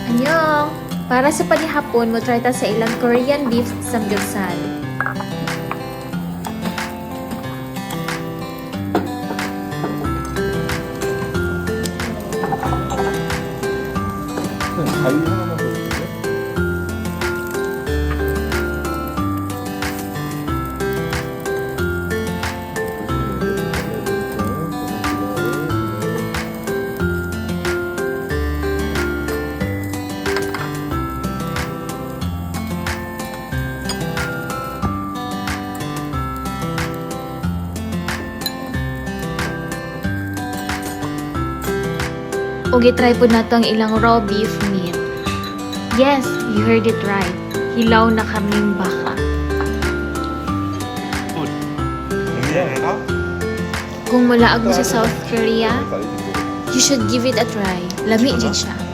Annyeong! Para sa panihapon mo try ta sa ilang Korean beef samgyeopsal. 가위 하나만 더 주세요. O try po nato ang ilang raw beef meat. Yes, you heard it right. Hilaw na karning baka. Kung mulaag mo sa South Korea, you should give it a try. Lami din siya.